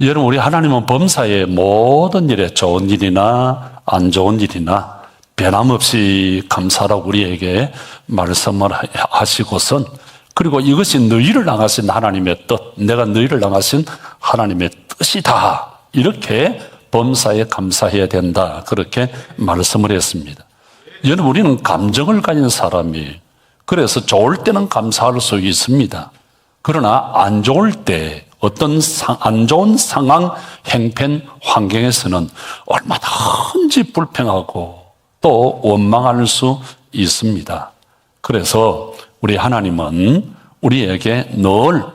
여러분, 우리 하나님은 범사의 모든 일에 좋은 일이나 안 좋은 일이나 변함없이 감사라고 우리에게 말씀을 하시고선, 그리고 이것이 너희를 향하신 하나님의 뜻, 내가 너희를 향하신 하나님의 뜻이다, 이렇게 범사에 감사해야 된다, 그렇게 말씀을 했습니다. 여러분, 우리는 감정을 가진 사람이에요. 그래서 좋을 때는 감사할 수 있습니다. 그러나 안 좋을 때, 어떤 안 좋은 상황, 행편, 환경에서는 얼마든지 불평하고 또 원망할 수 있습니다. 그래서 우리 하나님은 우리에게 늘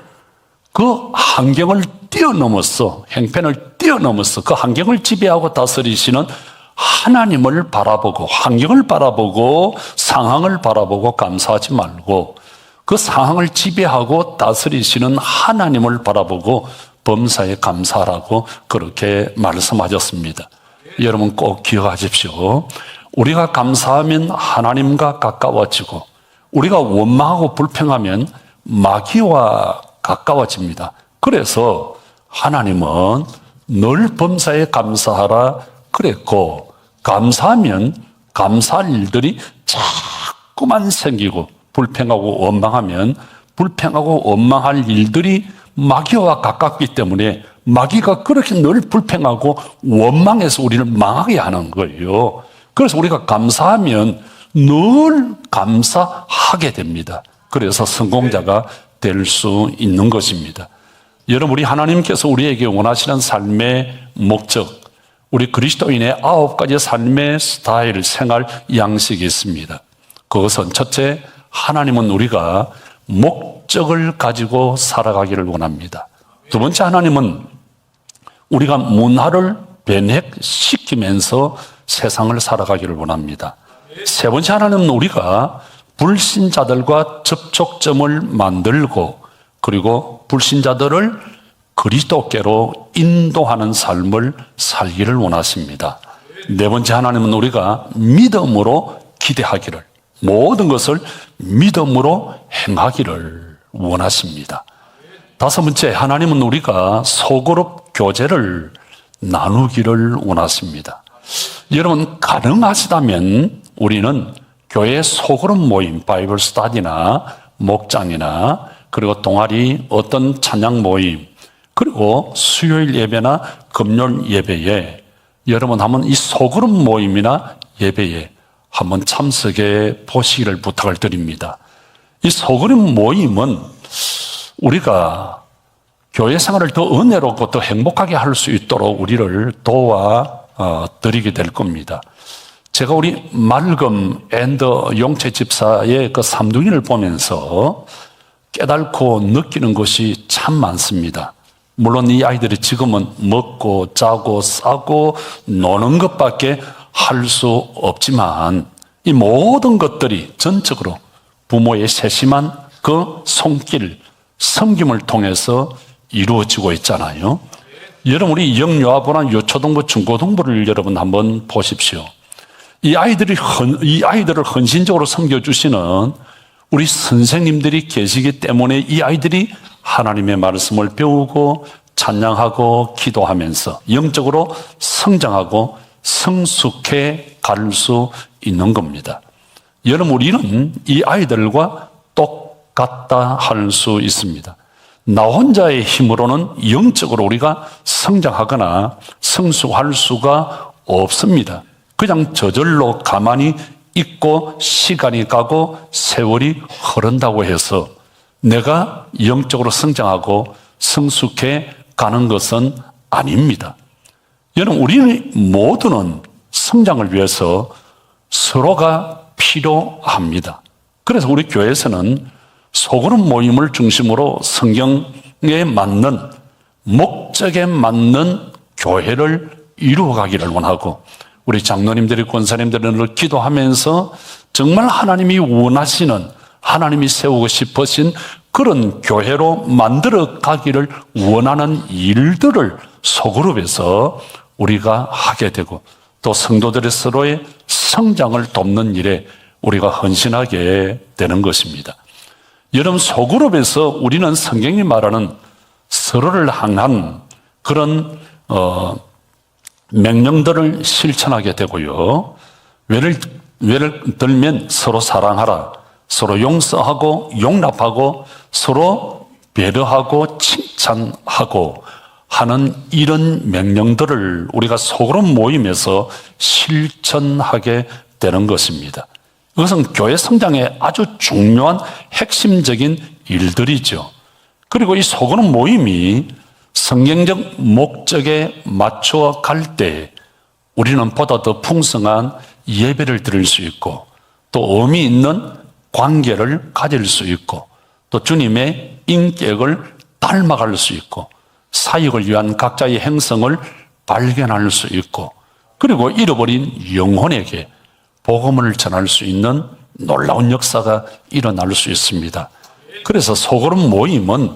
그 환경을 뛰어넘어서, 행편을 뛰어넘어서 그 환경을 지배하고 다스리시는 하나님을 바라보고, 환경을 바라보고, 상황을 바라보고 감사하지 말고, 그 상황을 지배하고 다스리시는 하나님을 바라보고 범사에 감사하라고 그렇게 말씀하셨습니다. 여러분 꼭 기억하십시오. 우리가 감사하면 하나님과 가까워지고, 우리가 원망하고 불평하면 마귀와 가까워집니다. 그래서 하나님은 늘 범사에 감사하라 그랬고, 감사하면 감사할 일들이 자꾸만 생기고, 불평하고 원망하면 불평하고 원망할 일들이 마귀와 가깝기 때문에 마귀가 그렇게 늘 불평하고 원망해서 우리를 망하게 하는 거예요. 그래서 우리가 감사하면 늘 감사하게 됩니다. 그래서 성공자가 될 수 있는 것입니다. 여러분, 우리 하나님께서 우리에게 원하시는 삶의 목적, 우리 그리스도인의 9가지 삶의 스타일, 생활 양식이 있습니다. 그것은 첫째, 하나님은 우리가 목적을 가지고 살아가기를 원합니다. 두 번째, 하나님은 우리가 문화를 변혁시키면서 세상을 살아가기를 원합니다. 세 번째, 하나님은 우리가 불신자들과 접촉점을 만들고, 그리고 불신자들을 그리스도께로 인도하는 삶을 살기를 원하십니다. 네 번째, 하나님은 우리가 믿음으로 기대하기를, 모든 것을 믿음으로 행하기를 원하십니다. 다섯 번째, 하나님은 우리가 소그룹 교제를 나누기를 원하십니다. 여러분, 가능하시다면 우리는 교회 소그룹 모임, 바이블 스터디나 목장이나, 그리고 동아리, 어떤 찬양 모임, 그리고 수요일 예배나 금요일 예배에 여러분 한번 이 소그룹 모임이나 예배에 한번 참석해 보시기를 부탁을 드립니다. 이 소그룹 모임은 우리가 교회 생활을 더 은혜롭고 더 행복하게 할 수 있도록 우리를 도와드리게 될 겁니다. 제가 우리 말금 앤더 용채 집사의 그 삼둥이를 보면서 깨닫고 느끼는 것이 참 많습니다. 물론 이 아이들이 지금은 먹고 자고 싸고 노는 것밖에 할 수 없지만, 이 모든 것들이 전적으로 부모의 세심한 그 손길, 섬김을 통해서 이루어지고 있잖아요. 여러분, 우리 영유아부나 유초등부, 중고등부를 여러분 한번 보십시오. 이 아이들을 헌신적으로 섬겨주시는 우리 선생님들이 계시기 때문에 이 아이들이 하나님의 말씀을 배우고 찬양하고 기도하면서 영적으로 성장하고 성숙해 갈 수 있는 겁니다. 여러분, 우리는 이 아이들과 똑같다 할 수 있습니다. 나 혼자의 힘으로는 영적으로 우리가 성장하거나 성숙할 수가 없습니다. 그냥 저절로 가만히 있고 시간이 가고 세월이 흐른다고 해서 내가 영적으로 성장하고 성숙해 가는 것은 아닙니다. 여러분, 우리는 모두는 성장을 위해서 서로가 필요합니다. 그래서 우리 교회에서는 소그룹 모임을 중심으로 성경에 맞는, 목적에 맞는 교회를 이루어가기를 원하고, 우리 장로님들이, 권사님들을 기도하면서 정말 하나님이 원하시는, 하나님이 세우고 싶으신 그런 교회로 만들어 가기를 원하는 일들을 소그룹에서 우리가 하게 되고, 또 성도들의 서로의 성장을 돕는 일에 우리가 헌신하게 되는 것입니다. 여러분, 소그룹에서 우리는 성경이 말하는 서로를 향한 그런 명령들을 실천하게 되고요. 예를 들면 서로 사랑하라, 서로 용서하고 용납하고 서로 배려하고 칭찬하고 하는 이런 명령들을 우리가 소그룹 모임에서 실천하게 되는 것입니다. 이것은 교회 성장에 아주 중요한 핵심적인 일들이죠. 그리고 이 소그룹 모임이 성경적 목적에 맞춰 갈 때 우리는 보다 더 풍성한 예배를 드릴 수 있고 또 의미 있는 관계를 가질 수 있고 또 주님의 인격을 닮아갈 수 있고 사역을 위한 각자의 행성을 발견할 수 있고 그리고 잃어버린 영혼에게 복음을 전할 수 있는 놀라운 역사가 일어날 수 있습니다. 그래서 소그룹 모임은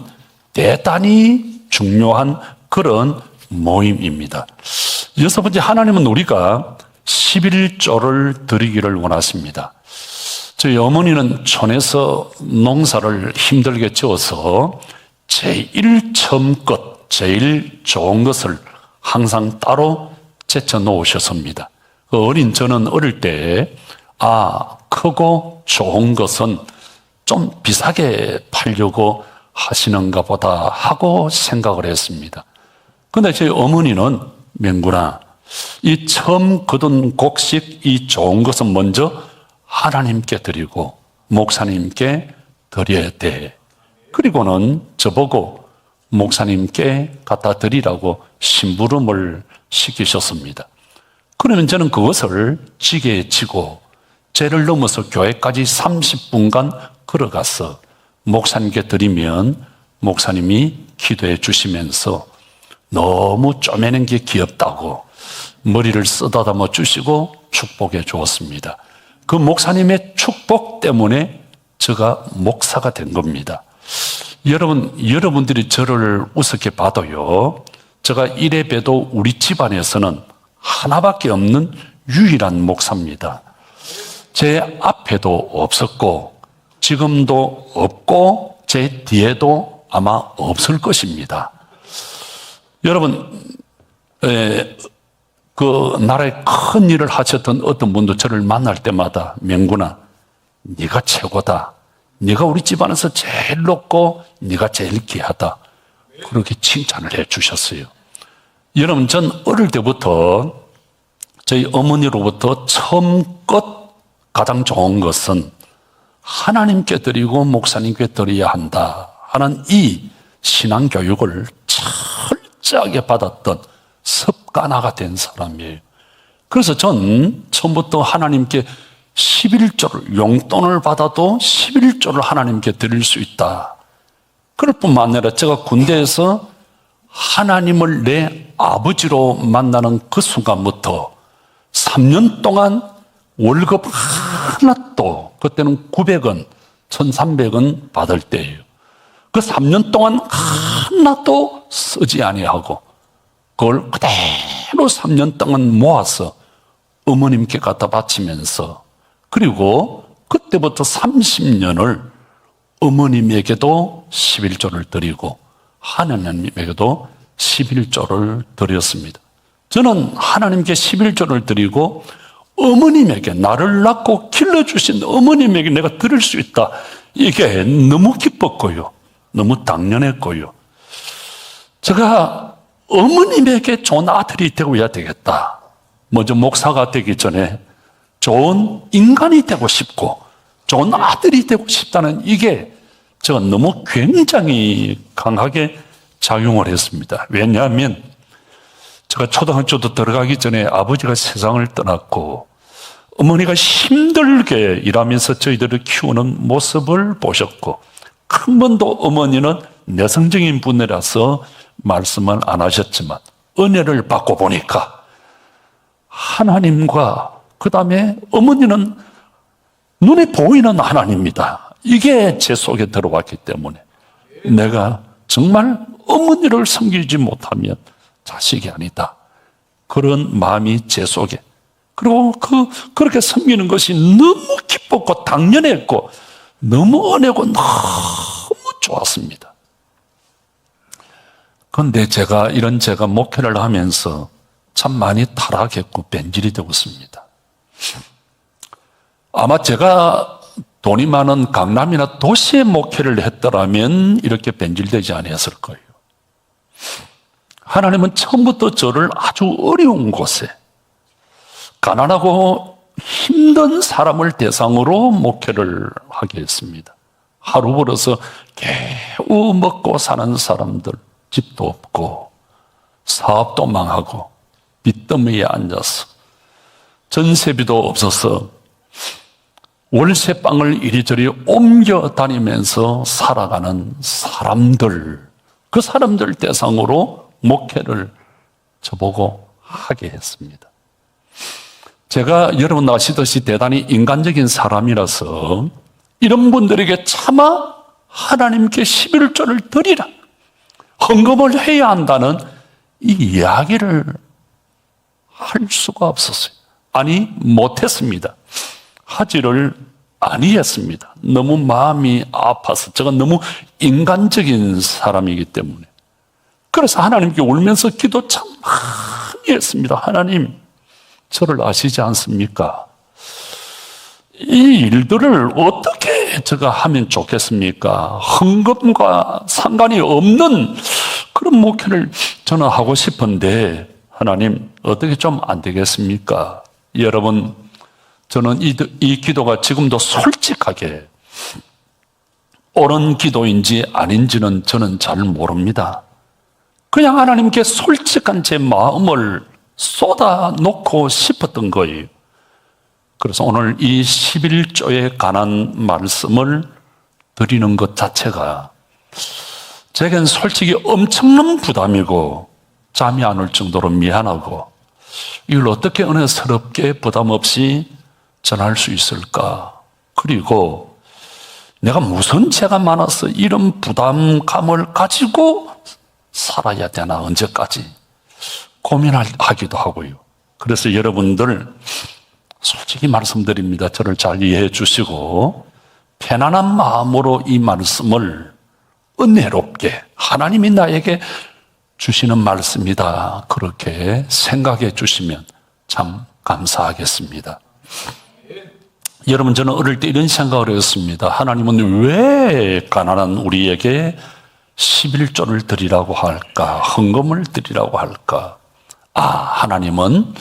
대단히 중요한 그런 모임입니다. 여섯 번째, 하나님은 우리가 11조를 드리기를 원하십니다. 저희 어머니는 촌에서 농사를 힘들게 지어서 제일 처음 것, 제일 좋은 것을 항상 따로 제쳐 놓으셨습니다. 어린 저는 어릴 때 크고 좋은 것은 좀 비싸게 팔려고 하시는가 보다 하고 생각을 했습니다. 그런데 저희 어머니는 명구나, 이 처음 거둔 곡식 이 좋은 것은 먼저 하나님께 드리고 목사님께 드려야 돼. 그리고는 저보고 목사님께 갖다 드리라고 심부름을 시키셨습니다. 그러면 저는 그것을 지게에 지고 죄를 넘어서 교회까지 30분간 걸어가서 목사님께 드리면 목사님이 기도해 주시면서 너무 쪼매는 게 귀엽다고 머리를 쓰다듬어 주시고 축복해 주었습니다. 그 목사님의 축복 때문에 제가 목사가 된 겁니다. 여러분들이 저를 우습게 봐도요, 제가 이래 봬도 우리 집안에서는 하나밖에 없는 유일한 목사입니다. 제 앞에도 없었고 지금도 없고 제 뒤에도 아마 없을 것입니다. 여러분, 그 나라에 큰 일을 하셨던 어떤 분도 저를 만날 때마다 명구나, 네가 최고다, 네가 우리 집안에서 제일 높고 네가 제일 귀하다, 그렇게 칭찬을 해 주셨어요. 여러분, 전 어릴 때부터 저희 어머니로부터 처음껏 가장 좋은 것은 하나님께 드리고 목사님께 드려야 한다 하는 이 신앙교육을 철저하게 받았던 습관화가 된 사람이에요. 그래서 전 처음부터 하나님께 11조를, 용돈을 받아도 11조를 하나님께 드릴 수 있다. 그럴 뿐만 아니라 제가 군대에서 하나님을 내 아버지로 만나는 그 순간부터 3년 동안 월급 하나도, 그때는 900원, 1300원 받을 때예요. 그 3년 동안 하나도 쓰지 아니하고 그걸 그대로 3년 동안 모아서 어머님께 갖다 바치면서, 그리고 그때부터 30년을 어머님에게도 11조를 드리고 하나님에게도 11조를 드렸습니다. 저는 하나님께 11조를 드리고 어머님에게, 나를 낳고 길러주신 어머님에게 내가 드릴 수 있다, 이게 너무 기뻤고요, 너무 당연했고요. 제가 어머님에게 좋은 아들이 되어야 되겠다, 먼저 목사가 되기 전에 좋은 인간이 되고 싶고 좋은 아들이 되고 싶다는 이게 제가 너무 굉장히 강하게 작용을 했습니다. 왜냐하면 제가 초등학교도 들어가기 전에 아버지가 세상을 떠났고 어머니가 힘들게 일하면서 저희들을 키우는 모습을 보셨고, 한 번도 어머니는 내성적인 분이라서 말씀을 안 하셨지만 은혜를 받고 보니까 하나님과 그 다음에 어머니는 눈에 보이는 하나님입니다. 이게 제 속에 들어왔기 때문에 내가 정말 어머니를 섬기지 못하면 자식이 아니다, 그런 마음이 제 속에, 그리고 그렇게 섬기는 것이 너무 기뻤고 당연했고 너무 은혜고 너무 좋았습니다. 그런데 제가 목회를 하면서 참 많이 타락했고 변질이 되고 있습니다. 아마 제가 돈이 많은 강남이나 도시에 목회를 했더라면 이렇게 변질되지 않았을 거예요. 하나님은 처음부터 저를 아주 어려운 곳에 가난하고 힘든 사람을 대상으로 목회를 하게 했습니다. 하루 벌어서 겨우 먹고 사는 사람들, 집도 없고 사업도 망하고 빚더미에 앉아서 전세비도 없어서 월세방을 이리저리 옮겨 다니면서 살아가는 사람들, 그 사람들 대상으로 목회를 저보고 하게 했습니다. 제가 여러분 아시듯이 대단히 인간적인 사람이라서 이런 분들에게 차마 하나님께 11조를 드리라, 헌금을 해야 한다는 이 이야기를 할 수가 없었어요. 아니, 못했습니다. 하지를 아니했습니다. 너무 마음이 아파서, 제가 너무 인간적인 사람이기 때문에. 그래서 하나님께 울면서 기도 참 많이 했습니다. 하나님, 저를 아시지 않습니까? 이 일들을 어떻게 제가 하면 좋겠습니까? 헌금과 상관이 없는 그런 목회를 저는 하고 싶은데 하나님 어떻게 좀 안 되겠습니까? 여러분, 저는 이 기도가 지금도 솔직하게 옳은 기도인지 아닌지는 저는 잘 모릅니다. 그냥 하나님께 솔직한 제 마음을 쏟아놓고 싶었던 거예요. 그래서 오늘 이 11조에 관한 말씀을 드리는 것 자체가 제겐 솔직히 엄청난 부담이고 잠이 안 올 정도로 미안하고, 이걸 어떻게 은혜스럽게 부담 없이 전할 수 있을까? 그리고 내가 무슨 죄가 많아서 이런 부담감을 가지고 살아야 되나, 언제까지 고민하기도 하고요. 그래서 여러분들 솔직히 말씀드립니다. 저를 잘 이해해 주시고 편안한 마음으로 이 말씀을 은혜롭게, 하나님이 나에게 주시는 말씀이다, 그렇게 생각해 주시면 참 감사하겠습니다. 여러분, 저는 어릴 때 이런 생각을 했습니다. 하나님은 왜 가난한 우리에게 11조를 드리라고 할까? 헌금을 드리라고 할까? 하나님은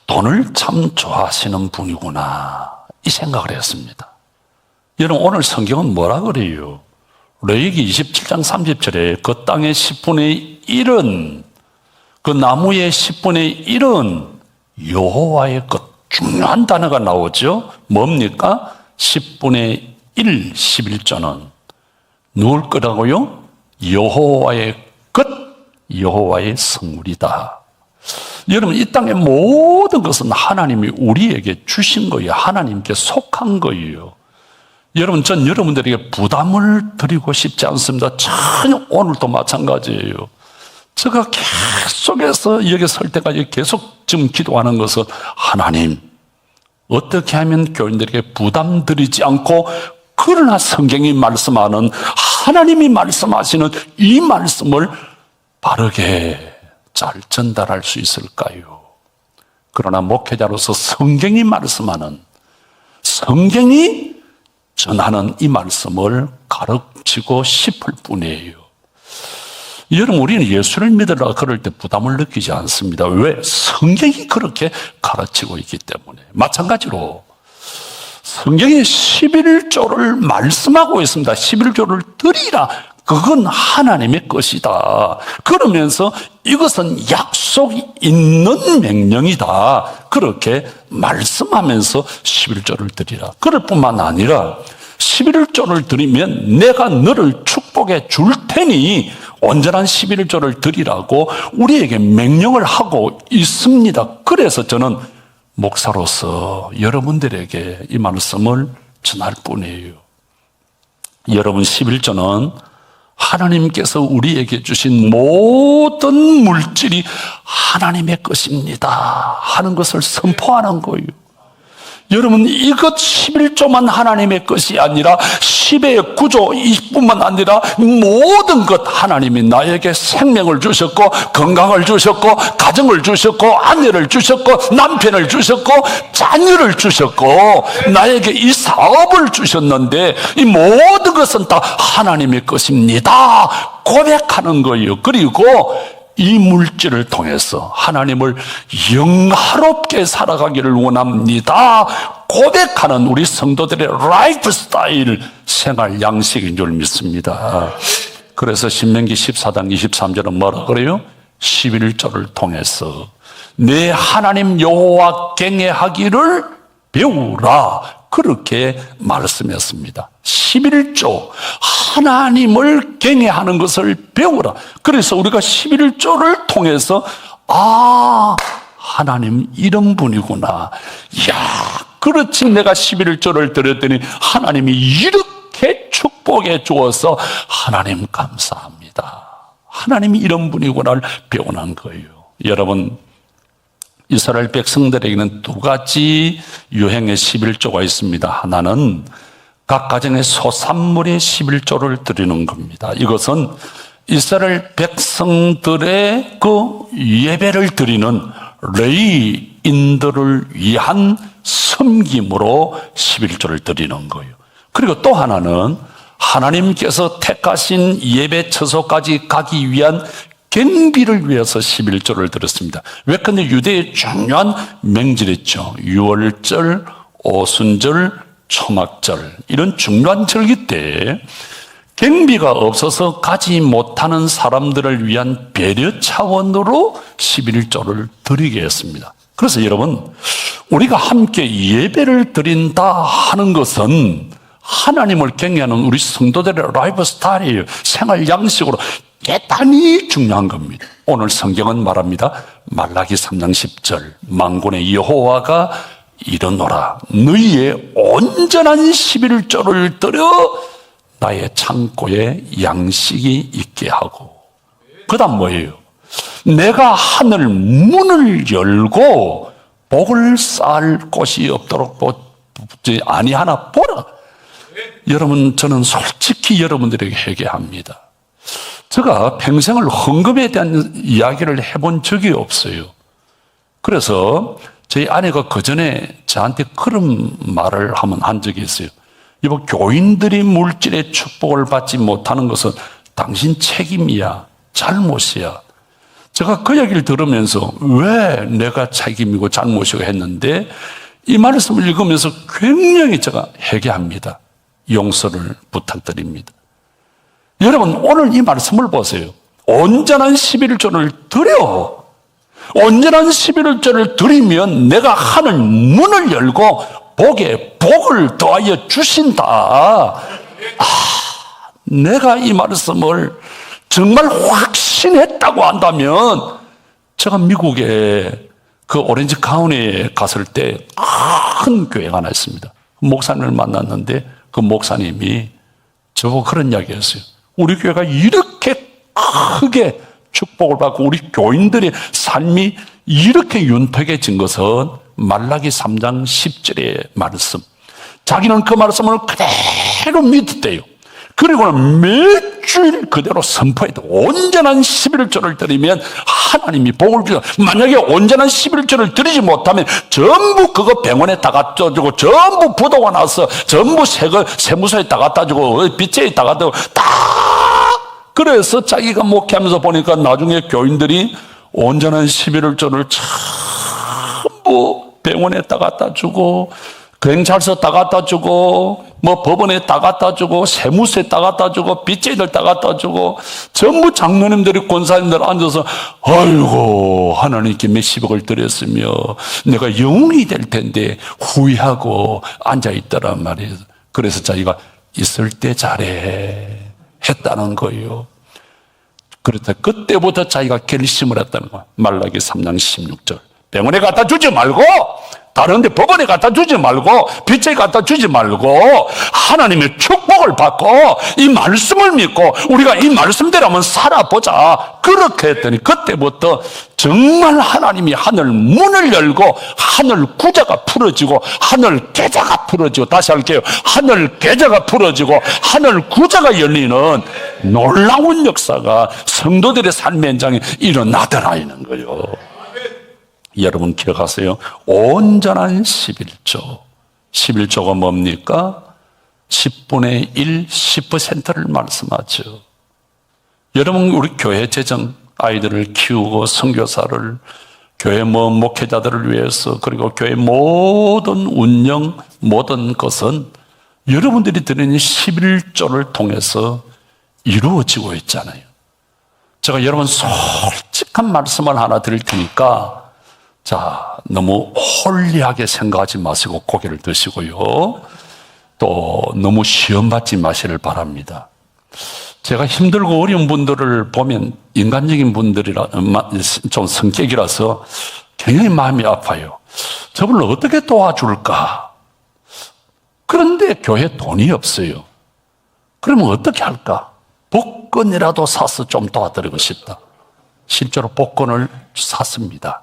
돈을 참 좋아하시는 분이구나, 이 생각을 했습니다. 여러분, 오늘 성경은 뭐라 그래요? 레위기 27장 30절에 그 땅의 10분의 1은, 그 나무의 10분의 1은 여호와의 것, 중요한 단어가 나오죠. 뭡니까? 10분의 1, 11조는 누굴 거라고요? 여호와의 것, 여호와의 성물이다. 여러분, 이 땅의 모든 것은 하나님이 우리에게 주신 거예요. 하나님께 속한 거예요. 여러분, 전 여러분들에게 부담을 드리고 싶지 않습니다. 전혀 오늘도 마찬가지예요. 제가 계속해서 여기 설 때까지 계속 지금 기도하는 것은, 하나님, 어떻게 하면 교인들에게 부담 드리지 않고, 그러나 성경이 말씀하는, 하나님이 말씀하시는 이 말씀을 바르게 잘 전달할 수 있을까요? 그러나 목회자로서 성경이 말씀하는, 성경이 전하는 이 말씀을 가르치고 싶을 뿐이에요. 여러분, 우리는 예수를 믿으라 그럴 때 부담을 느끼지 않습니다. 왜? 성경이 그렇게 가르치고 있기 때문에. 마찬가지로 성경이 11조를 말씀하고 있습니다. 11조를 드리라, 그건 하나님의 것이다. 그러면서 이것은 약속이 있는 명령이다, 그렇게 말씀하면서 11조를 드리라. 그럴 뿐만 아니라 11조를 드리면 내가 너를 축복해 줄 테니 온전한 11조를 드리라고 우리에게 명령을 하고 있습니다. 그래서 저는 목사로서 여러분들에게 이 말씀을 전할 뿐이에요. 여러분, 11조는 하나님께서 우리에게 주신 모든 물질이 하나님의 것입니다 하는 것을 선포하는 거예요. 여러분, 이것 11조만 하나님의 것이 아니라 10의 구조 20뿐만 아니라 모든 것 하나님이 나에게 생명을 주셨고 건강을 주셨고 가정을 주셨고 아내를 주셨고 남편을 주셨고 자녀를 주셨고 나에게 이 사업을 주셨는데 이 모든 것은 다 하나님의 것입니다 고백하는 거예요. 그리고 이 물질을 통해서 하나님을 영화롭게 살아가기를 원합니다 고백하는 우리 성도들의 라이프 스타일 생활 양식인 줄 믿습니다. 그래서 신명기 14장 23절은 뭐라 그래요? 11조를 통해서 내 하나님 여호와 경외하기를 배우라 그렇게 말씀했습니다. 11조 하나님을 경외하는 것을 배우라. 그래서 우리가 11조를 통해서 하나님 이런 분이구나. 그렇지 내가 11조를 드렸더니 하나님이 이렇게 축복해 주어서 하나님 감사합니다. 하나님이 이런 분이구나를 배우는 거예요. 여러분, 이스라엘 백성들에게는 두 가지 유행의 11조가 있습니다. 하나는 각 가정의 소산물의 11조를 드리는 겁니다. 이것은 이스라엘 백성들의 그 예배를 드리는 레위인들을 위한 섬김으로 11조를 드리는 거예요. 그리고 또 하나는 하나님께서 택하신 예배 처소까지 가기 위한 경비를 위해서 11조를 드렸습니다. 왜? 근데 유대의 중요한 명절이죠. 유월절, 오순절, 초막절 이런 중요한 절기 때 경비가 없어서 가지 못하는 사람들을 위한 배려 차원으로 11조를 드리게 했습니다. 그래서 여러분, 우리가 함께 예배를 드린다 하는 것은 하나님을 경외하는 우리 성도들의 라이프 스타일이에요. 생활 양식으로 대단히 중요한 겁니다. 오늘 성경은 말합니다. 말라기 3장 10절 만군의 여호와가 이르노라 너희의 온전한 11조를 드려 나의 창고에 양식이 있게 하고 그 다음 뭐예요? 내가 하늘 문을 열고 복을 쌓을 곳이 없도록 보지 아니하나 보라. 여러분, 저는 솔직히 여러분들에게 회개합니다. 제가 평생을 헌금에 대한 이야기를 해본 적이 없어요. 그래서 저희 아내가 그전에 저한테 그런 말을 한 적이 있어요. 여보, 교인들이 물질의 축복을 받지 못하는 것은 당신 책임이야, 잘못이야. 제가 그 얘기를 들으면서 왜 내가 책임이고 잘못이고 했는데 이 말씀을 읽으면서 굉장히 제가 회개합니다. 용서를 부탁드립니다. 여러분, 오늘 이 말씀을 보세요. 온전한 11조를 드려. 온전한 11조를 드리면 내가 하늘 문을 열고 복에 복을 더하여 주신다. 내가 이 말씀을 정말 확신했다고 한다면 제가 미국에 그 오렌지 카운티에 갔을 때 큰 교회가 하나 있습니다. 목사님을 만났는데 그 목사님이 저보고 그런 이야기 했어요. 우리 교회가 이렇게 크게 축복을 받고 우리 교인들의 삶이 이렇게 윤택해진 것은 말라기 3장 10절의 말씀. 자기는 그 말씀을 그대로 믿었대요. 그리고는 매주일 그대로 선포해도 온전한 11조를 드리면 하나님이 복을 주셔. 만약에 온전한 11조를 드리지 못하면 전부 그거 병원에 다 갖다 주고 전부 부도가 나서 전부 세무서에 다 갖다 주고 빚쟁이 다 갖다 주고 다. 그래서 자기가 목회하면서 보니까 나중에 교인들이 온전한 11조를 전부 병원에 다 갖다 주고 경찰서 다 갖다 주고 뭐 법원에 다 갖다 주고 세무서에 다 갖다 주고 빚쟁이들 다 갖다 주고 전부 장로님들이 권사님들 앉아서 아이고 하나님께 몇십억을 드렸으며 내가 영웅이 될 텐데 후회하고 앉아있더란 말이에요. 그래서 자기가 있을 때 잘해 했다는 거예요. 그래서 그때부터 자기가 결심을 했다는 거예요. 말라기 3장 16절 병원에 갖다 주지 말고, 다른 데 법원에 갖다 주지 말고, 빚에 갖다 주지 말고, 하나님의 축복을 받고, 이 말씀을 믿고, 우리가 이 말씀대로 한번 살아보자. 그렇게 했더니, 그때부터 정말 하나님이 하늘 문을 열고, 하늘 구자가 풀어지고, 하늘 계좌가 풀어지고, 다시 할게요. 하늘 계좌가 풀어지고, 하늘 구자가 열리는 놀라운 역사가 성도들의 삶의 현장에 일어나더라, 이는 거예요. 여러분 기억하세요? 온전한 11조. 11조가 뭡니까? 10분의 1, 10%를 말씀하죠. 여러분, 우리 교회 재정, 아이들을 키우고 선교사를, 교회 목회자들을 위해서, 그리고 교회 모든 운영, 모든 것은 여러분들이 드리는 11조를 통해서 이루어지고 있잖아요. 제가 여러분 솔직한 말씀을 하나 드릴 테니까, 자, 너무 홀리하게 생각하지 마시고 고개를 드시고요. 또 너무 시험 받지 마시길 바랍니다. 제가 힘들고 어려운 분들을 보면 인간적인 분들이라 좀 성격이라서 굉장히 마음이 아파요. 저분을 어떻게 도와줄까? 그런데 교회에 돈이 없어요. 그러면 어떻게 할까? 복권이라도 사서 좀 도와드리고 싶다. 실제로 복권을 샀습니다.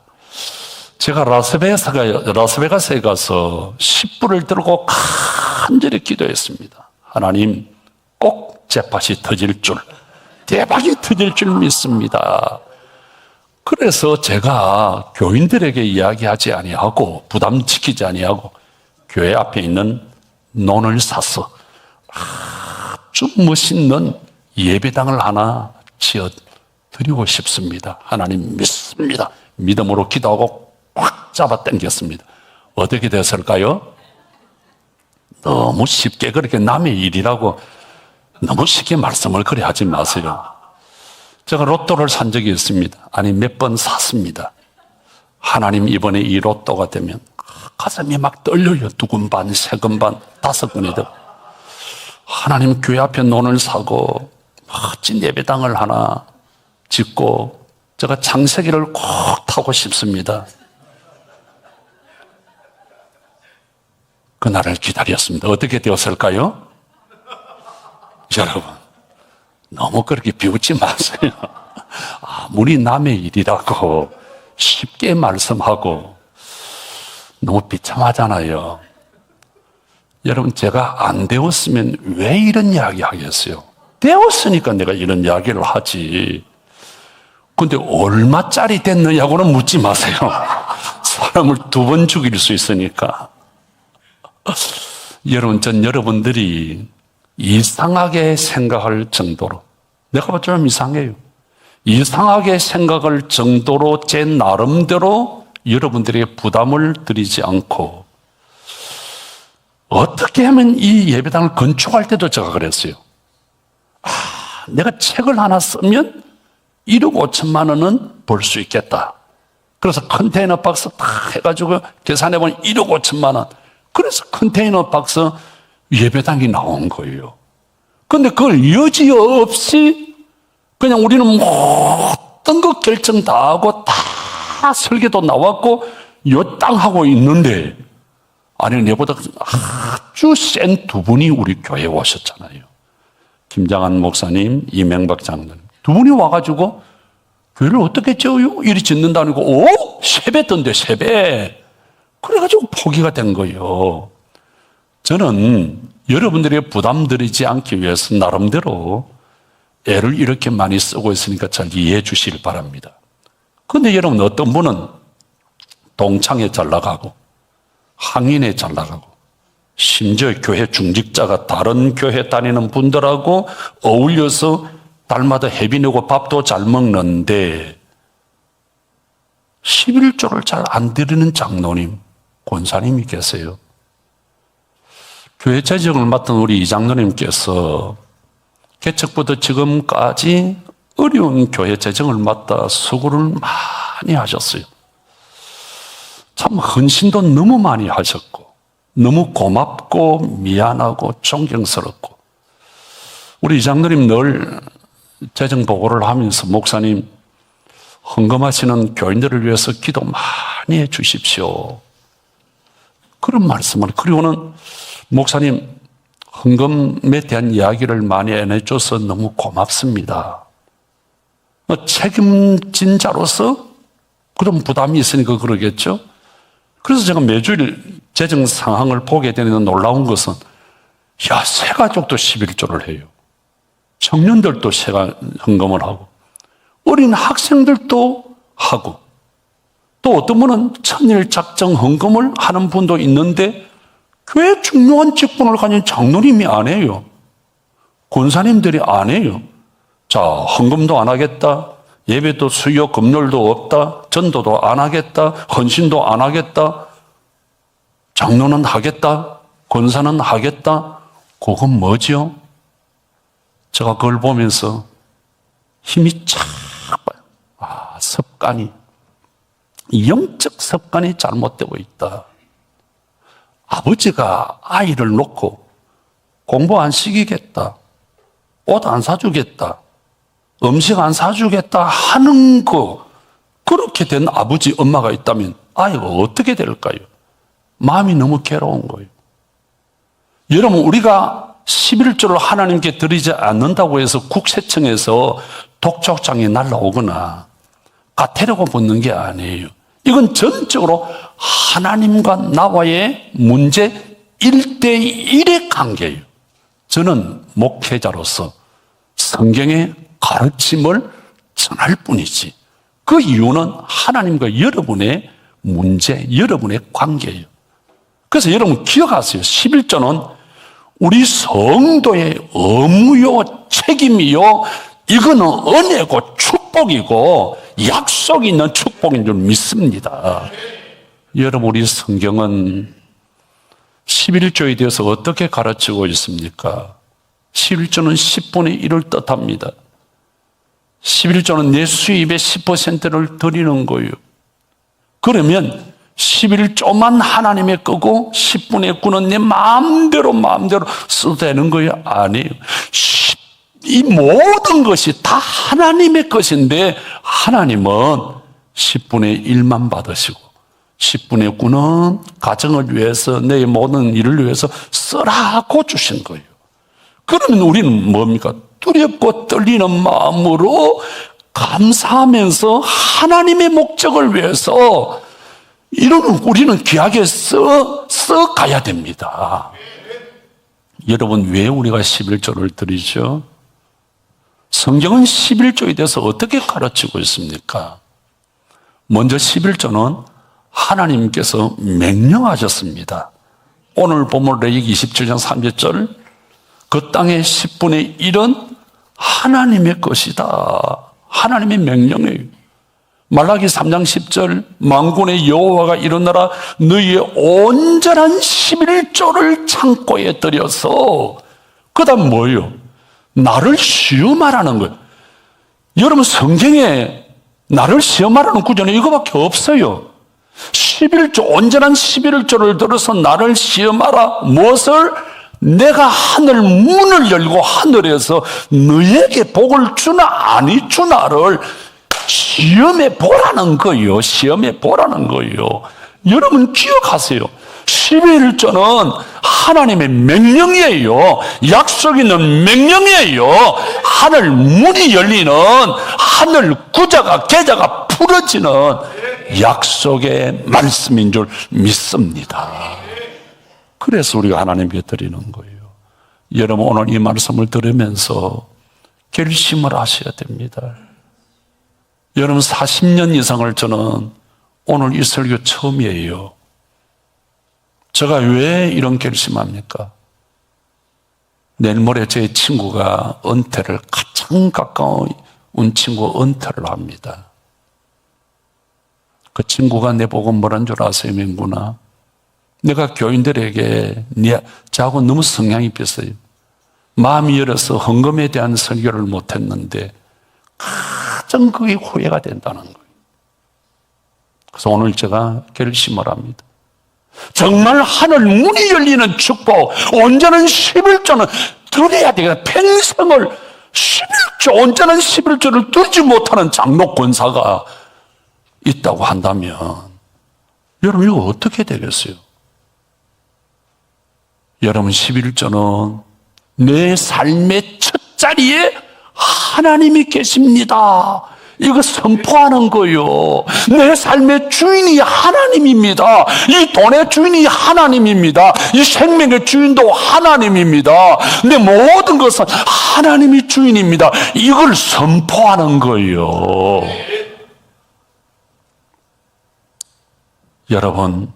제가 라스베가스에 가서 10불을 들고 간절히 기도했습니다. 하나님, 꼭 젯밭이 터질 줄, 대박이 터질 줄 믿습니다. 그래서 제가 교인들에게 이야기하지 아니하고 부담시키지 아니하고 교회 앞에 있는 논을 사서 아주 멋있는 예배당을 하나 지어 드리고 싶습니다. 하나님 믿습니다. 믿음으로 기도하고 꽉 잡아 당겼습니다. 어떻게 됐을까요? 너무 쉽게 그렇게 남의 일이라고 너무 쉽게 말씀을 그래 하지 마세요. 제가 로또를 산 적이 있습니다. 아니, 몇 번 샀습니다. 하나님, 이번에 이 로또가 되면 가슴이 막 떨려요. 2근 반, 3근 반, 5근이든. 하나님, 교회 앞에 논을 사고 멋진 예배당을 하나 짓고 제가 창세기를 꼭 타고 싶습니다. 그날을 기다렸습니다. 어떻게 되었을까요? 여러분, 너무 그렇게 비웃지 마세요. 아무리 남의 일이라고 쉽게 말씀하고 너무 비참하잖아요. 여러분, 제가 안 되었으면 왜 이런 이야기 하겠어요? 되었으니까 내가 이런 이야기를 하지. 근데 얼마짜리 됐느냐고는 묻지 마세요. 사람을 2번 죽일 수 있으니까. 여러분, 전 여러분들이 이상하게 생각할 정도로, 내가 봐도 좀 이상해요. 이상하게 생각할 정도로 제 나름대로 여러분들에게 부담을 드리지 않고, 어떻게 하면 이 예배당을 건축할 때도 제가 그랬어요. 내가 책을 하나 쓰면 1억 5천만 원은 벌 수 있겠다. 그래서 컨테이너 박스 다 해가지고 계산해보면 1억 5천만 원. 그래서 컨테이너 박스 예배당이 나온 거예요. 그런데 그걸 여지없이 그냥 우리는 모든 것 결정 다 하고 다 설계도 나왔고 요 땅 하고 있는데, 아니, 내보다 아주 센 2분이 우리 교회에 오셨잖아요. 김장한 목사님, 이명박 장로님. 2분이 와가지고 교회를 어떻게 지어요? 이리 짓는다니까, 오? 3배 던데, 3배. 그래가지고 포기가 된 거예요. 저는 여러분들에게 부담드리지 않기 위해서 나름대로 애를 이렇게 많이 쓰고 있으니까 잘 이해해 주시길 바랍니다. 그런데 여러분, 어떤 분은 동창회 잘 나가고 항인회 잘 나가고 심지어 교회 중직자가 다른 교회 다니는 분들하고 어울려서 달마다 회비 내고 밥도 잘 먹는데 11조를 잘 안 드리는 장로님, 권사님이 계세요. 교회 재정을 맡은 우리 이장로님께서 개척부터 지금까지 어려운 교회 재정을 맡아 수고를 많이 하셨어요. 참 헌신도 너무 많이 하셨고 너무 고맙고 미안하고 존경스럽고, 우리 이장로님 늘 재정 보고를 하면서 목사님, 헌금하시는 교인들을 위해서 기도 많이 많이 해 주십시오. 그런 말씀을. 그리고는 목사님 헌금에 대한 이야기를 많이 해줘서 너무 고맙습니다. 책임진 자로서 그런 부담이 있으니까 그러겠죠. 그래서 제가 매주일 재정 상황을 보게 되는 놀라운 것은 새 가족도 11조를 해요. 청년들도 헌금을 하고 어린 학생들도 하고 또 어떤 분은 천일 작정 헌금을 하는 분도 있는데 교회 중요한 직분을 가진 장로님이 안 해요. 권사님들이 안 해요. 자, 헌금도 안 하겠다. 예배도 수요 금요일도 없다. 전도도 안 하겠다. 헌신도 안 하겠다. 장로는 하겠다. 권사는 하겠다. 그건 뭐죠? 제가 그걸 보면서 힘이 착 봐요. 습관이, 영적 습관이 잘못되고 있다. 아버지가 아이를 놓고 공부 안 시키겠다, 옷 안 사주겠다, 음식 안 사주겠다 하는 거, 그렇게 된 아버지, 엄마가 있다면 아이가 어떻게 될까요? 마음이 너무 괴로운 거예요. 여러분, 우리가 11조를 하나님께 드리지 않는다고 해서 국세청에서 독촉장이 날라오거나 가태료가 붙는 게 아니에요. 이건 전적으로 하나님과 나와의 문제 1대1의 관계예요. 저는 목회자로서 성경의 가르침을 전할 뿐이지, 그 이유는 하나님과 여러분의 문제, 여러분의 관계예요. 그래서 여러분 기억하세요. 11조는 우리 성도의 의무요, 책임이요, 이거는 은혜고 축복이고 약속이 있는 축복인 줄 믿습니다. 여러분, 우리 성경은 11조에 대해서 어떻게 가르치고 있습니까? 11조는 10분의 1을 뜻합니다. 11조는 내 수입의 10%를 드리는 거예요. 그러면 11조만 하나님의 거고 10분의 9는 내 마음대로 써도 되는 거예요? 아니에요. 이 모든 것이 다 하나님의 것인데 하나님은 10분의 1만 받으시고 10분의 9는 가정을 위해서, 내 모든 일을 위해서 쓰라고 주신 거예요. 그러면 우리는 뭡니까? 두렵고 떨리는 마음으로 감사하면서 하나님의 목적을 위해서 이러면 우리는 귀하게 써 가야 됩니다. 여러분, 왜 우리가 11조를 드리죠? 성경은 11조에 대해서 어떻게 가르치고 있습니까? 먼저 11조는 하나님께서 명령하셨습니다. 오늘 보면 레위기 27장 30절, 그 땅의 10분의 1은 하나님의 것이다. 하나님의 명령이에요. 말라기 3장 10절, 만군의 여호와가 이르노라, 너희의 온전한 11조를 창고에 들여서, 그 다음 뭐예요? 나를 시험하라는 거예요. 여러분, 성경에 나를 시험하라는 구절은 이거밖에 없어요. 11조, 온전한 11조를 들어서 나를 시험하라. 무엇을? 내가 하늘 문을 열고 하늘에서 너에게 복을 주나 아니 주나를 시험해 보라는 거예요. 시험해 보라는 거예요. 여러분 기억하세요. 11조는 하나님의 명령이에요. 약속 있는 명령이에요. 하늘 문이 열리는, 하늘 구자가, 계자가 풀어지는 약속의 말씀인 줄 믿습니다. 그래서 우리가 하나님께 드리는 거예요. 여러분, 오늘 이 말씀을 들으면서 결심을 하셔야 됩니다. 여러분, 40년 이상을 저는 오늘 이 설교 처음이에요. 제가 왜 이런 결심합니까? 내일 모레 제 친구가 은퇴를, 가장 가까운 친구 은퇴를 합니다. 그 친구가 내보고 뭐란 줄 아세요, 명구나? 내가 교인들에게 저하고 너무 성향이 비슷해요. 마음이 열어서 헌금에 대한 설교를 못했는데 가장 그게 후회가 된다는 거예요. 그래서 오늘 제가 결심을 합니다. 정말 하늘 문이 열리는 축복, 온전한 11조는 드려야 되겠다. 평생을 11조, 온전한 11조를 드리지 못하는 장로 권사가 있다고 한다면 여러분, 이거 어떻게 되겠어요? 여러분, 11조는 내 삶의 첫 자리에 하나님이 계십니다. 이거 선포하는 거요. 내 삶의 주인이 하나님입니다. 이 돈의 주인이 하나님입니다. 이 생명의 주인도 하나님입니다. 내 모든 것은 하나님이 주인입니다. 이걸 선포하는 거예요. 여러분,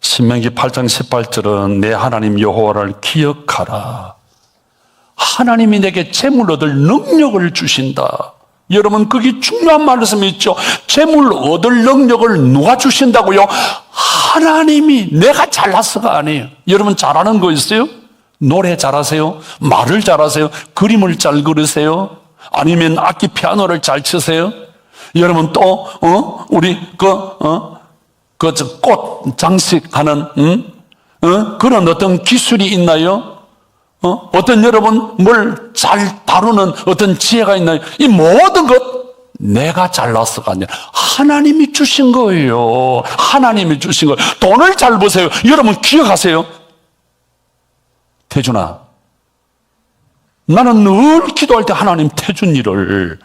신명기 8장 18절은 내 하나님 여호와를 기억하라. 하나님이 내게 재물 얻을 능력을 주신다. 여러분, 그게 중요한 말씀이 있죠. 재물 얻을 능력을 누가 주신다고요? 하나님이. 내가 잘나서가 아니에요. 여러분, 잘하는 거 있어요? 노래 잘하세요? 말을 잘하세요? 그림을 잘 그리세요? 아니면 악기 피아노를 잘 치세요? 여러분, 또 우리 꽃 장식하는 그런 어떤 기술이 있나요? 어떤 여러분 뭘 잘 다루는 어떤 지혜가 있나요? 이 모든 것 내가 잘나서가 아니라 하나님이 주신 거예요. 하나님이 주신 거예요. 돈을 잘 보세요. 여러분 기억하세요? 태준아, 나는 늘 기도할 때 하나님 태준이를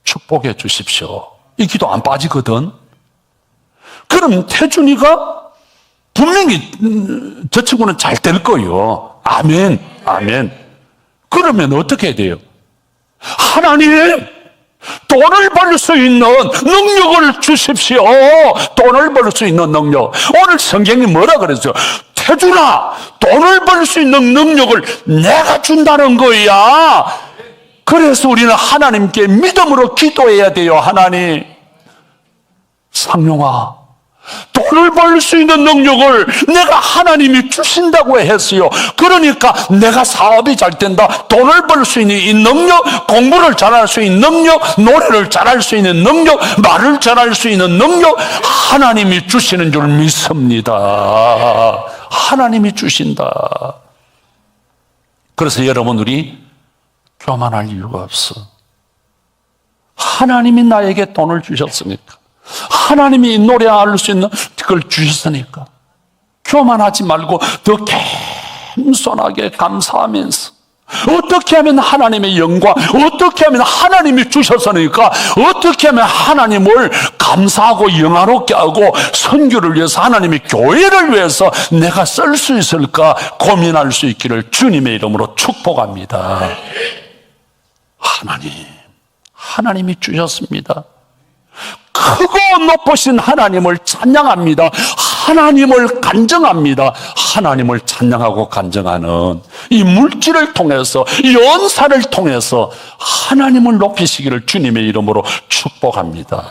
축복해 주십시오. 이 기도 안 빠지거든. 그럼 태준이가 분명히 저 친구는 잘 될 거예요. 아멘, 아멘. 그러면 어떻게 해야 돼요? 하나님, 돈을 벌 수 있는 능력을 주십시오. 돈을 벌 수 있는 능력. 오늘 성경이 뭐라 그랬어요? 태준아, 돈을 벌 수 있는 능력을 내가 준다는 거야. 그래서 우리는 하나님께 믿음으로 기도해야 돼요. 하나님, 상용아, 돈을 벌 수 있는 능력을 내가 하나님이 주신다고 했어요. 그러니까 내가 사업이 잘 된다. 돈을 벌 수 있는 이 능력, 공부를 잘할 수 있는 능력, 노래를 잘할 수 있는 능력, 말을 잘할 수 있는 능력, 하나님이 주시는 줄 믿습니다. 하나님이 주신다. 그래서 여러분, 우리 교만할 이유가 없어. 하나님이 나에게 돈을 주셨으니까, 하나님이 노래할 수 있는 그걸 주셨으니까 교만하지 말고 더 겸손하게 감사하면서, 어떻게 하면 하나님의 영광, 어떻게 하면 하나님이 주셨으니까 어떻게 하면 하나님을 감사하고 영화롭게 하고 선교를 위해서, 하나님의 교회를 위해서 내가 쓸 수 있을까 고민할 수 있기를 주님의 이름으로 축복합니다. 하나님이 주셨습니다. 크고 높으신 하나님을 찬양합니다. 하나님을 간증합니다. 하나님을 찬양하고 간증하는 이 물질을 통해서, 이 은사를 통해서 하나님을 높이시기를 주님의 이름으로 축복합니다.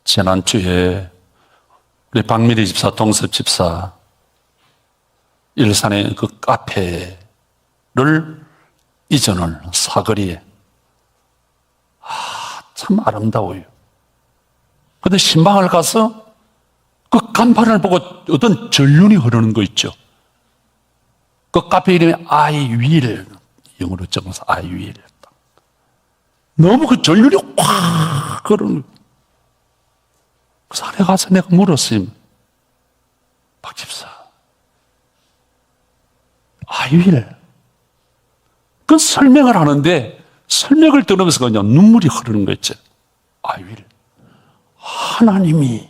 지난주에 우리 박미리 집사, 동섭 집사 일산의 그 카페를 이전을 사거리에, 참 아름다워요. 그런데 신방을 가서 그 간판을 보고 어떤 전륜이 흐르는 거 있죠. 그 카페 이름이 아이윌, 영어로 적어서 아이윌. 너무 그 전륜이 확 흐르는 거예요. 그래서 안에 가서 내가 물었어요. 박 집사, 아이윌. 그 설명을 하는데 설명을 들으면서 그냥 눈물이 흐르는 거 있죠. 아이윌. 하나님이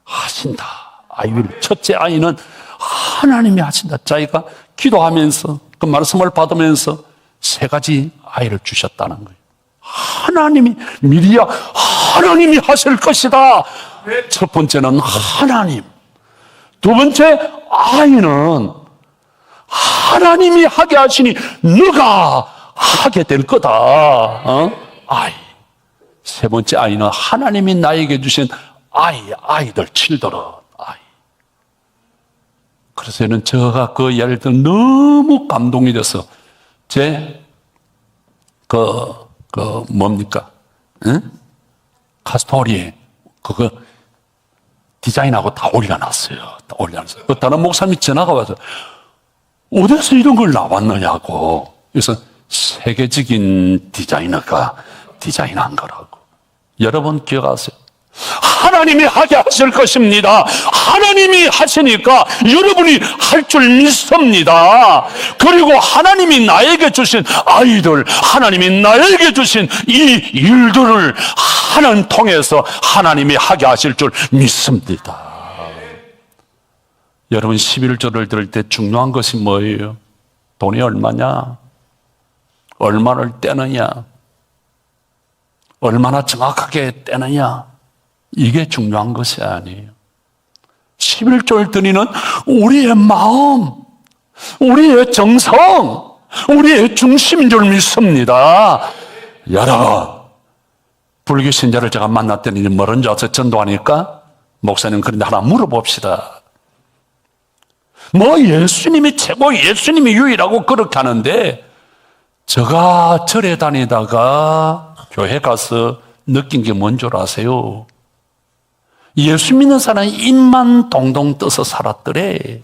하신다. 아이윌. 첫째 아이는 하나님이 하신다. 자기가 기도하면서 그 말씀을 받으면서 세 가지 아이를 주셨다는 거예요. 하나님이, 미리야, 하나님이 하실 것이다. 첫 번째는 하나님. 두 번째 아이는 하나님이 하게 하시니 너가 하게 될 거다. 아이. 세 번째 아이는 하나님이 나에게 주신 아이들, 칠더러 아이. 그래서 저는 제가 그 이야기를 듣고 너무 감동이 돼서 뭡니까? 카스토리에 그거 디자인하고 다 올려놨어요. 다 올려놨어요. 그 다른 목사님이 전화가 와서 어디서 이런 걸 나왔느냐고. 그래서 세계적인 디자이너가 디자인한 거라고. 여러분 기억하세요. 하나님이 하게 하실 것입니다. 하나님이 하시니까 여러분이 할 줄 믿습니다. 그리고 하나님이 나에게 주신 아이들, 하나님이 나에게 주신 이 일들을 하나님 통해서 하나님이 하게 하실 줄 믿습니다. 여러분 11조를 들을 때 중요한 것이 뭐예요? 돈이 얼마냐? 얼마를 떼느냐? 얼마나 정확하게 떼느냐? 이게 중요한 것이 아니에요. 11조를 드리는 우리의 마음, 우리의 정성, 우리의 중심인 줄 믿습니다. 여러분, 불교 신자를 제가 만났더니 뭐런 줄 아세요? 전도하니까 목사님 그런데 하나 물어봅시다. 뭐 예수님이 최고, 예수님이 유일하고 그렇게 하는데 제가 절에 다니다가 교회 가서 느낀 게 뭔 줄 아세요? 예수 믿는 사람은 입만 동동 떠서 살았더래.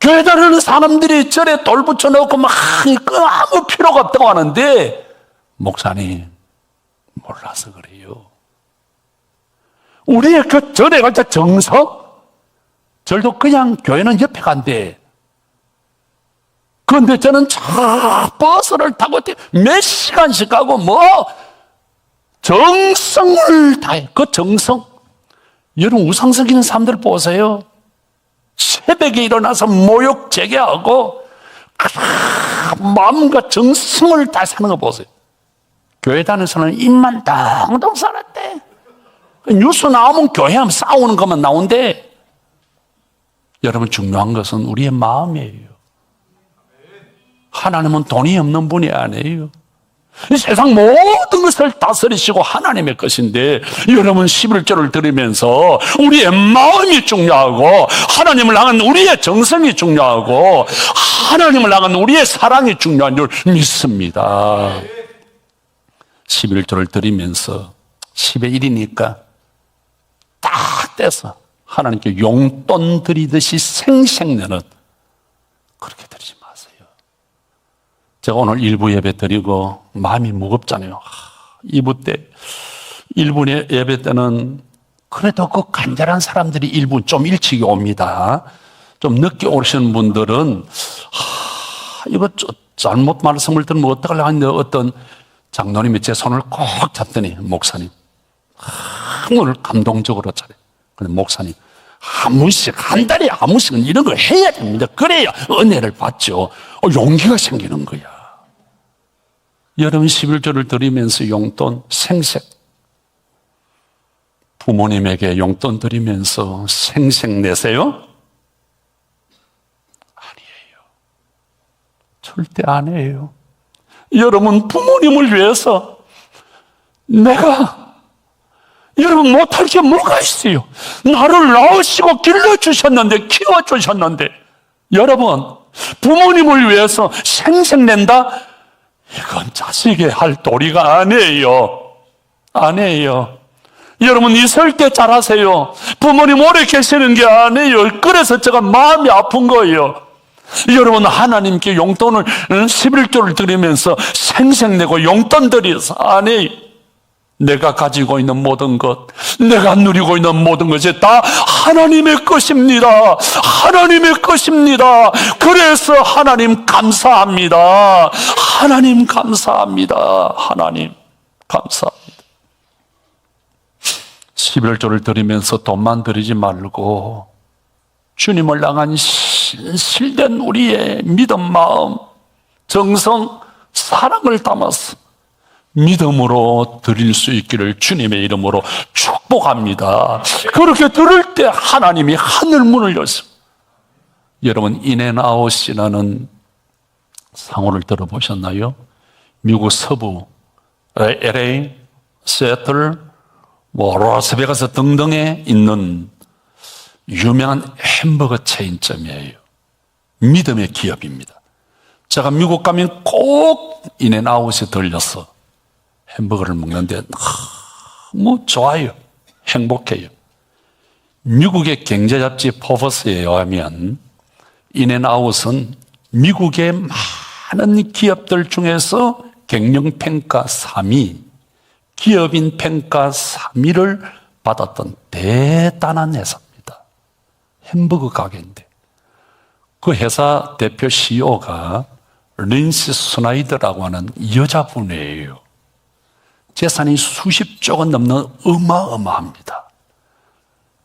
교회 다니는 사람들이 절에 돌 붙여놓고 막 아무 필요가 없다고 하는데 목사님 몰라서 그래요. 우리의 그 절에 갈 때 정성? 절도 그냥 교회는 옆에 간대. 그런데 저는 버스를 타고 몇 시간씩 가고 정성을 다해. 그 정성. 여러분 우상 섬기는 사람들 보세요. 새벽에 일어나서 모욕 재개하고 마음과 정성을 다 사는 거 보세요. 교회 다니는 사람은 입만 동동 살았대. 뉴스 나오면 교회하면 싸우는 것만 나온대. 여러분 중요한 것은 우리의 마음이에요. 하나님은 돈이 없는 분이 아니에요. 이 세상 모든 것을 다스리시고 하나님의 것인데 여러분 11조를 드리면서 우리의 마음이 중요하고 하나님을 향한 우리의 정성이 중요하고 하나님을 향한 우리의 사랑이 중요한 줄 믿습니다. 11조를 드리면서 10의 1이니까 딱 떼서 하나님께 용돈 드리듯이 생색내는 그렇게 드리지 마세요. 제가 오늘 1부 예배 드리고 마음이 무겁잖아요. 2부 때 1부 예배 때는 그래도 그 간절한 사람들이 1부 좀 일찍 옵니다. 좀 늦게 오시는 분들은 이거 잘못 말씀을 들으면 어떡하려고 했는데 어떤 장로님이 제 손을 꼭 잡더니 목사님 오늘 감동적으로 잘해. 근데 목사님 한 번씩 한 달에 한 번씩은 이런 걸 해야 됩니다. 그래야 은혜를 받죠. 용기가 생기는 거야. 여러분 11조를 드리면서 용돈 생색 부모님에게 용돈 드리면서 생색 내세요? 아니에요. 절대 아니에요. 여러분 부모님을 위해서 내가 여러분 못할 게 뭐가 있어요? 나를 낳으시고 길러주셨는데 키워주셨는데 여러분 부모님을 위해서 생색낸다? 이건 자식이 할 도리가 아니에요. 아니에요. 여러분 있을 때 잘하세요. 부모님 오래 계시는 게 아니에요. 그래서 제가 마음이 아픈 거예요. 여러분 하나님께 용돈을 11조를 드리면서 생색내고 용돈 드려서 아니에요. 내가 가지고 있는 모든 것, 내가 누리고 있는 모든 것이 다 하나님의 것입니다. 하나님의 것입니다. 그래서 하나님 감사합니다. 하나님 감사합니다. 하나님 감사합니다. 11조를 드리면서 돈만 드리지 말고 주님을 향한 신실된 우리의 믿음 마음, 정성, 사랑을 담아서 믿음으로 드릴 수 있기를 주님의 이름으로 축복합니다. 그렇게 들을 때 하나님이 하늘 문을 여십니다. 여러분 인앤아웃이라는 상호를 들어보셨나요? 미국 서부 LA, 시애틀, 라스베가스 등등에 있는 유명한 햄버거 체인점이에요. 믿음의 기업입니다. 제가 미국 가면 꼭 인앤아웃에 들려서 햄버거를 먹는데 너무 좋아요. 행복해요. 미국의 경제 잡지 포브스에 의하면 인앤아웃은 미국의 많은 기업들 중에서 경영평가 3위, 기업인 평가 3위를 받았던 대단한 회사입니다. 햄버거 가게인데 그 회사 대표 CEO가 린시 스나이더라고 하는 여자분이에요. 재산이 수십조가 넘는 어마어마합니다.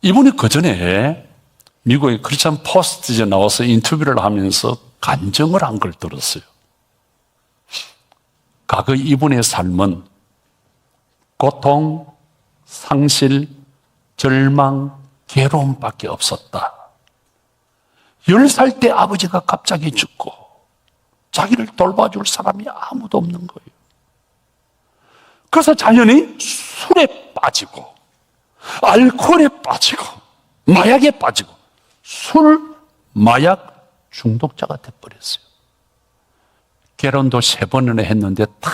이분이 그전에 미국의 크리스천 포스트에 나와서 인터뷰를 하면서 간증을 한 걸 들었어요. 과거 이분의 삶은 고통, 상실, 절망, 괴로움밖에 없었다. 10살 때 아버지가 갑자기 죽고 자기를 돌봐줄 사람이 아무도 없는 거예요. 그래서 자연히 술에 빠지고 알코올에 빠지고 마약에 빠지고 술, 마약 중독자가 돼버렸어요. 결혼도 3번이나 했는데 다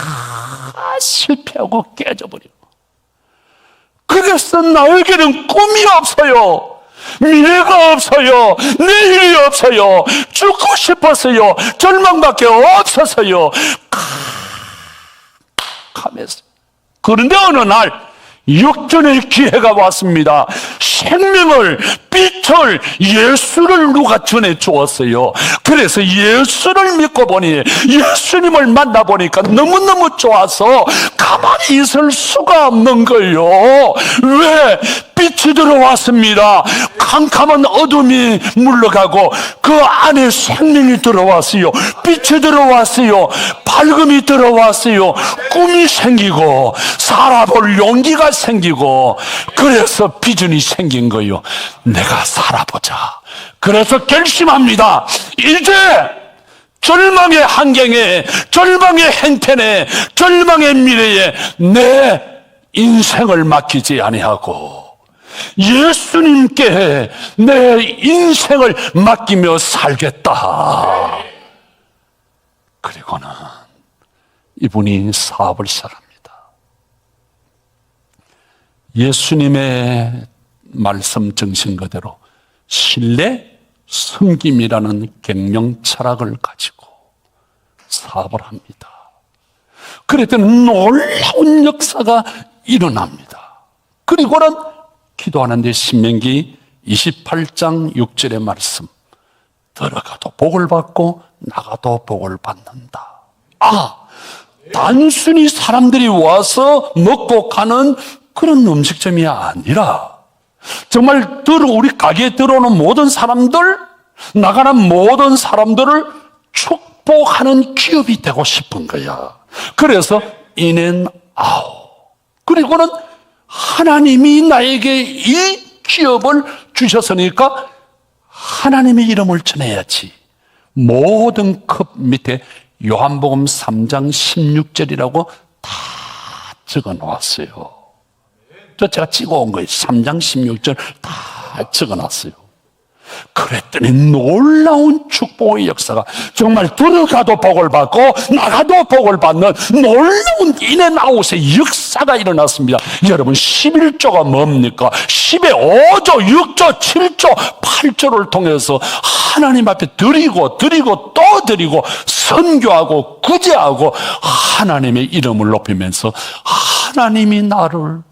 실패하고 깨져버리고. 그래서 나에게는 꿈이 없어요. 미래가 없어요. 내일이 없어요. 죽고 싶었어요. 절망밖에 없었어요. 하면서. 그런데 어느 날 역전의 기회가 왔습니다. 생명을, 빛을, 예수를 누가 전해주었어요. 그래서 예수를 믿고 보니, 예수님을 만나보니까 너무너무 좋아서 가만히 있을 수가 없는 거예요. 왜? 빛이 들어왔습니다. 캄캄한 어둠이 물러가고 그 안에 생명이 들어왔어요. 빛이 들어왔어요. 밝음이 들어왔어요. 꿈이 생기고 살아볼 용기가 생기고, 그래서 비전이 생긴 거예요. 내가 살아보자. 그래서 결심합니다. 이제 절망의 환경에, 절망의 행편에, 절망의 미래에 내 인생을 맡기지 아니하고 예수님께 내 인생을 맡기며 살겠다. 그리고는 이분이 사업을 시작합니다. 예수님의 말씀 정신 그대로 신뢰, 섬김이라는 경영 철학을 가지고 사업을 합니다. 그랬더니 놀라운 역사가 일어납니다. 그리고는 기도하는데 신명기 28장 6절의 말씀, 들어가도 복을 받고 나가도 복을 받는다. 단순히 사람들이 와서 먹고 가는 그런 음식점이 아니라 정말 우리 가게에 들어오는 모든 사람들, 나가는 모든 사람들을 축복하는 기업이 되고 싶은 거야. 그래서 인앤아웃. 그리고는 하나님이 나에게 이 기업을 주셨으니까 하나님의 이름을 전해야지. 모든 컵 밑에 요한복음 3장 16절이라고 다 적어 놓았어요. 제가 찍어온 거예요. 3장 16절 다 적어 놨어요. 그랬더니 놀라운 축복의 역사가, 정말 들어가도 복을 받고 나가도 복을 받는 놀라운 인앤아웃의 역사가 일어났습니다. 여러분, 11조가 뭡니까? 10의 5조, 6조, 7조, 8조를 통해서 하나님 앞에 드리고 또 드리고 선교하고 구제하고 하나님의 이름을 높이면서, 하나님이 나를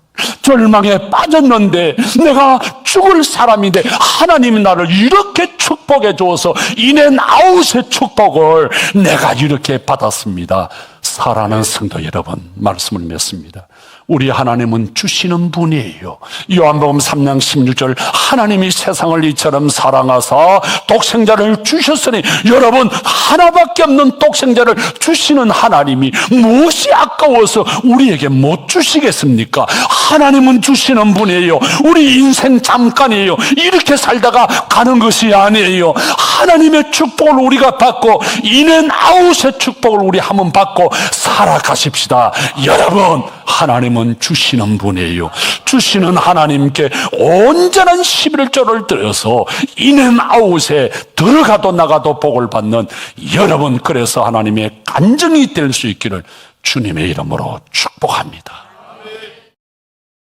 절망에 빠졌는데 내가 죽을 사람인데 하나님이 나를 이렇게 축복해 주어서 인앤아웃의 축복을 내가 이렇게 받았습니다. 사랑하는 성도 여러분, 말씀을 맺습니다. 우리 하나님은 주시는 분이에요. 요한복음 3장 16절, 하나님이 세상을 이처럼 사랑하사 독생자를 주셨으니, 여러분, 하나밖에 없는 독생자를 주시는 하나님이 무엇이 아까워서 우리에게 못 주시겠습니까? 하나님은 주시는 분이에요. 우리 인생 잠깐이에요. 이렇게 살다가 가는 것이 아니에요. 하나님의 축복을 우리가 받고 인앤아웃의 축복을 우리 한번 받고 살아가십시다. 여러분, 하나님은 주시는 분이에요. 주시는 하나님께 온전한 11조를 드려서 인앤아웃에 들어가도 나가도 복을 받는 여러분, 그래서 하나님의 간증이 될 수 있기를 주님의 이름으로 축복합니다.